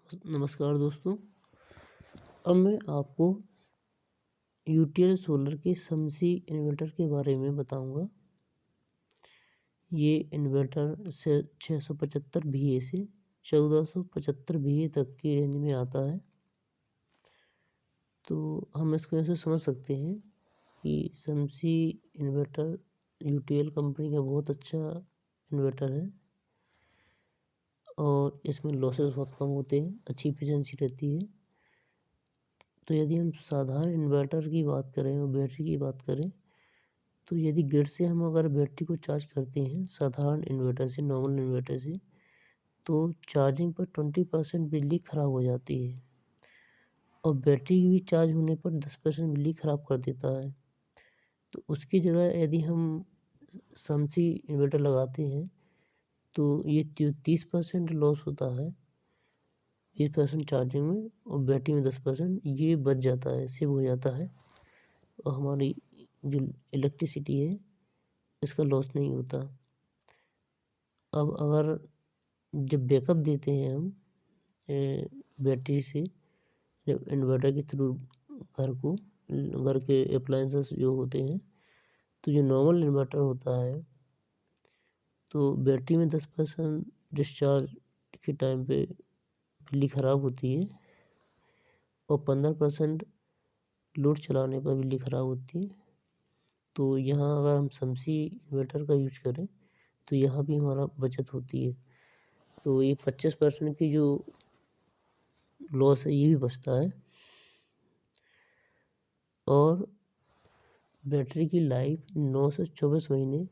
नमस्कार दोस्तों। अब मैं आपको यूटीएल सोलर के समसी इन्वर्टर के बारे में बताऊंगा। ये इन्वर्टर से 675 VA से 1475 VA तक की रेंज में आता है। तो हम इसको ऐसे समझ सकते हैं कि समसी इन्वर्टर यूटीएल कंपनी का बहुत अच्छा इन्वर्टर है और इसमें लॉसेस बहुत कम होते हैं, अच्छी एफिशिएंसी रहती है। तो यदि हम साधारण इन्वर्टर की बात करें और बैटरी की बात करें, तो यदि ग्रिड से हम अगर बैटरी को चार्ज करते हैं साधारण इन्वर्टर से, नॉर्मल इन्वर्टर से, तो चार्जिंग पर 20% बिजली ख़राब हो जाती है और बैटरी भी चार्ज होने पर 10% बिजली ख़राब कर देता है। तो उसकी जगह यदि हम समसी इन्वर्टर लगाते हैं तो ये 30% लॉस होता है, 20% चार्जिंग में और बैटरी में 10%, ये बच जाता है, सेव हो जाता है और हमारी जो इलेक्ट्रिसिटी है इसका लॉस नहीं होता। अब अगर जब बैकअप देते हैं हम बैटरी से, जब इन्वर्टर के थ्रू घर के अप्लायंसेस जो होते हैं, तो जो नॉर्मल इन्वर्टर होता है तो बैटरी में 10% डिस्चार्ज के टाइम पे बिजली ख़राब होती है और 15% लोड चलाने पर बिजली ख़राब होती है। तो यहाँ अगर हम समसी इन्वर्टर का यूज करें तो यहाँ भी हमारा बचत होती है। तो ये 25% की जो लॉस है ये भी बचता है और बैटरी की लाइफ 9 से 24 महीने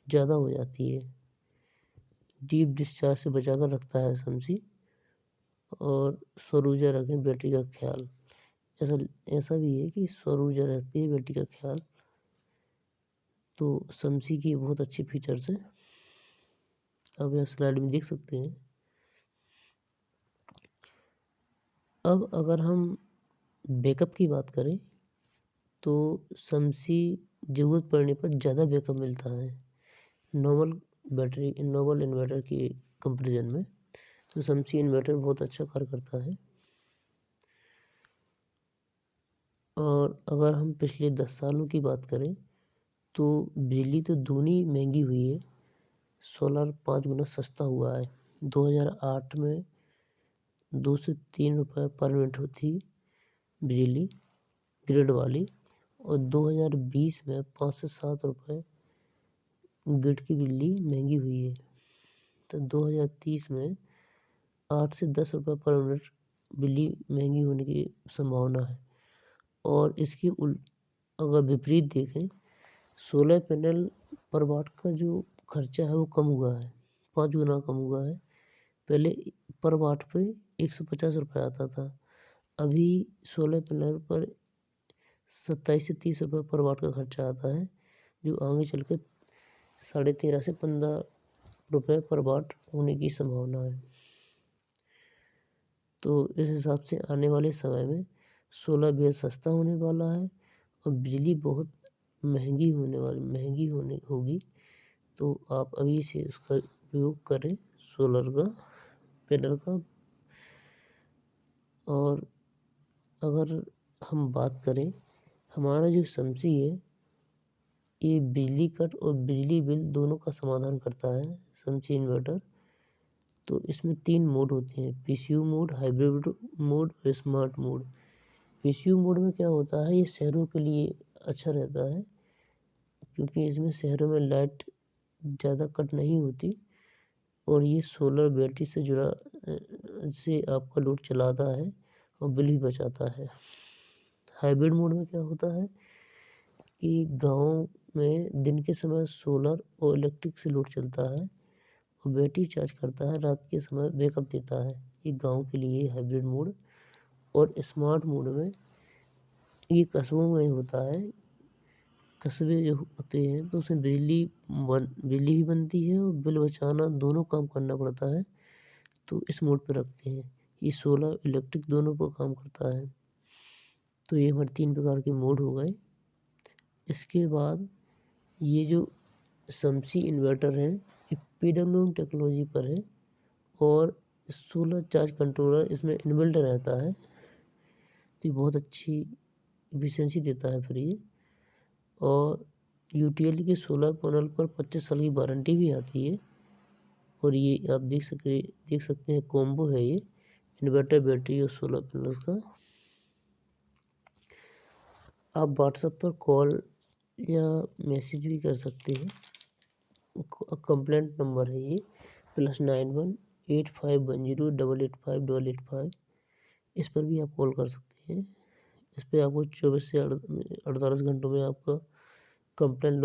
ज़्यादा हो जाती है। डीप डिस्चार्ज से बचा कर रखता है समसी और सौर ऊर्जा रखें बैटरी का ख्याल। ऐसा भी है कि सौर ऊर्जा रहती है बैटरी का ख्याल। तो समसी की बहुत अच्छी फीचर्स हैं, अब यह स्लाइड में देख सकते हैं। अब अगर हम बैकअप की बात करें तो समसी ज़रूरत पड़ने पर ज़्यादा बैकअप मिलता है नॉर्मल इन्वर्टर के कंपैरिजन में। तो समसी इन्वर्टर बहुत अच्छा कार्य करता है। और अगर हम पिछले 10 सालों की बात करें तो बिजली तो दूनी महंगी हुई है, सोलर 5 गुना सस्ता हुआ है। 2008 में 2 से 3 रुपये पर यूनिट होती बिजली ग्रिड वाली और 2020 में 5 से 7 रुपये ग्रिड की बिजली महंगी हुई है। तो 2030 में 8 से 10 रुपये पर यूनिट बिजली महंगी होने की संभावना है। और इसकी अगर विपरीत देखें, सोलर पैनल पर वाट का जो खर्चा है वो कम हुआ है, 5 गुना कम हुआ है। पहले पर वाट पे 150 रुपये आता था, अभी सोलर पैनल पर 27 से 30 रुपये पर वाट का खर्चा आता है, जो आगे चल के 13.5 से 15 रुपये पर वाट होने की संभावना है। तो इस हिसाब से आने वाले समय में सोलर बेहद सस्ता होने वाला है और बिजली बहुत महंगी होगी। तो आप अभी से उसका उपयोग करें, सोलर का पैनल का। और अगर हम बात करें, हमारा जो समसी है ये बिजली कट और बिजली बिल दोनों का समाधान करता है, समसी इन्वर्टर। तो इसमें 3 मोड होते हैं, पीसीयू मोड, हाइब्रिड मोड और स्मार्ट मोड। पीसीयू मोड में क्या होता है, ये शहरों के लिए अच्छा रहता है क्योंकि इसमें शहरों में लाइट ज़्यादा कट नहीं होती और ये सोलर बैटरी से आपका लोड चलाता है और बिल भी बचाता है। हाइब्रिड मोड में क्या होता है कि गाँव में दिन के समय सोलर और इलेक्ट्रिक से लोड चलता है और बैटरी चार्ज करता है, रात के समय बैकअप देता है। ये गाँव के लिए हाइब्रिड मोड। और स्मार्ट मोड में ये कस्बों में होता है, कस्बे जो होते हैं तो उसमें बिजली भी बनती है और बिल बचाना दोनों काम करना पड़ता है, तो इस मोड पे रखते हैं। ये सोलर इलेक्ट्रिक दोनों पर काम करता है। तो ये हमारे 3 प्रकार के मोड हो गए। इसके बाद ये जो समसी इन्वर्टर है ये PWM टेक्नोलॉजी पर है और सोलर चार्ज कंट्रोलर इसमें इनबिल्ट रहता है, तो ये बहुत अच्छी एफिशिएंसी देता है फिर ये। और यूटीएल के सोलर पैनल पर 25 साल की वारंटी भी आती है। और ये आप देख सकते हैं कॉम्बो है ये इन्वर्टर, बैटरी और सोलर पैनल्स का। आप व्हाट्सएप पर कॉल या मैसेज भी कर सकते हैं। कंप्लेंट नंबर है ये +918510885885। इस पर भी आप कॉल कर सकते हैं। इस पर आपको 24 से 48 घंटों में आपका कंप्लेंट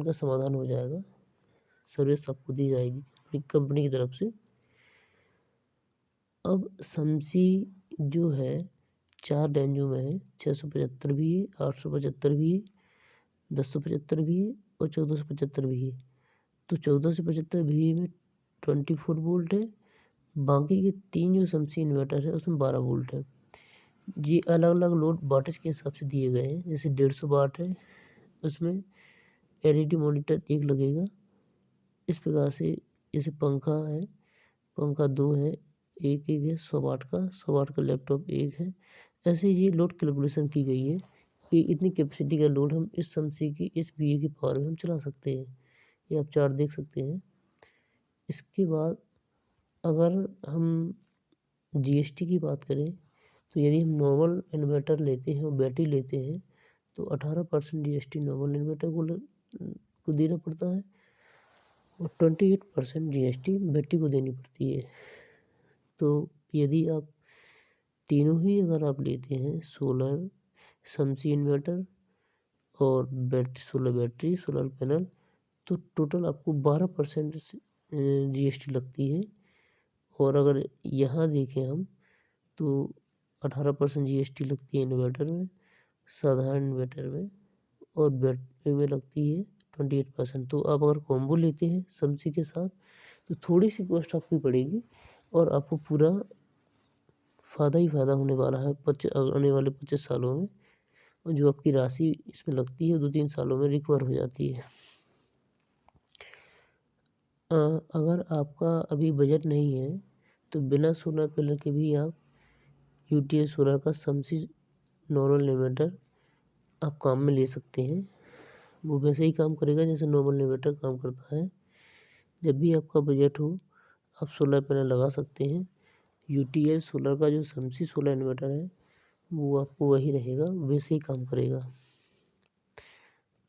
का समाधान हो जाएगा। सर्विस आपको दी जाएगी कंपनी की तरफ से। अब समसी जो है 4 रेंजों में है, 675 भी है, 875 भी है, 1075 भी है और 1475 भी है। तो 1475 भी में 24 वोल्ट है, बाकी के 3 जो समसी इन्वर्टर है उसमें 12 वोल्ट है। ये अलग अलग लोड वाटेज के हिसाब से दिए गए हैं। जैसे 150 वाट है, उसमें एलईडी मॉनिटर एक लगेगा। इस प्रकार से जैसे पंखा है, पंखा 2 है, एक है 100 वाट का, 100 वाट का लैपटॉप एक है। ऐसे ये लोड कैलकुलेशन की गई है कि इतनी कैपेसिटी का लोड हम इस समसी की इस VA की पावर में हम चला सकते हैं। ये आप चार्ट देख सकते हैं। इसके बाद अगर हम GST की बात करें तो यदि हम नॉर्मल इन्वर्टर लेते हैं और बैटरी लेते हैं तो 18% GST नॉर्मल इन्वर्टर को देना पड़ता है और 28% GST बैटरी को देनी पड़ती है। तो यदि आप तीनों ही अगर आप लेते हैं, सोलर, समसी इन्वर्टर और सोलर बैटरी, सोलर पैनल, तो टोटल आपको 12% GST लगती है। और अगर यहाँ देखें हम तो 18% GST लगती है इन्वर्टर में, साधारण इन्वर्टर में, और बैटरी में लगती है 28%। तो आप अगर कॉम्बो लेते हैं समसी के साथ तो थोड़ी सी कॉस्ट आपकी पड़ेगी और आपको पूरा फ़ायदा ही फ़ायदा होने वाला है आने वाले 25 सालों में। और जो आपकी राशि इसमें लगती है 2-3 सालों में रिकवर हो जाती है। अगर आपका अभी बजट नहीं है तो बिना सोलर पैनल के भी आप यूटीएल सोलर का समसी नॉर्मल इन्वर्टर आप काम में ले सकते हैं। वो वैसे ही काम करेगा जैसे नॉर्मल इन्वर्टर काम करता है। जब भी आपका बजट हो आप सोलर पैनल लगा सकते हैं। यूटीएल सोलर का जो समसी सोलर इन्वर्टर है वो आपको वही रहेगा, वैसे ही काम करेगा।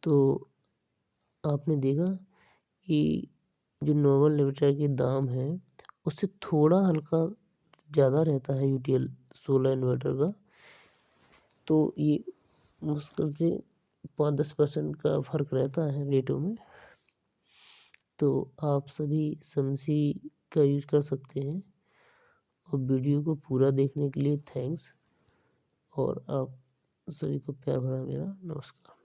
तो आपने देखा कि जो नॉर्मल इन्वर्टर के दाम है उससे थोड़ा हल्का ज़्यादा रहता है यूटीएल सोलर इन्वर्टर का। तो ये मुश्किल से 5-10% का फ़र्क रहता है रेटों में। तो आप सभी समसी का यूज़ कर सकते हैं। और वीडियो को पूरा देखने के लिए थैंक्स। और आप सभी को प्यार भरा मेरा नमस्कार।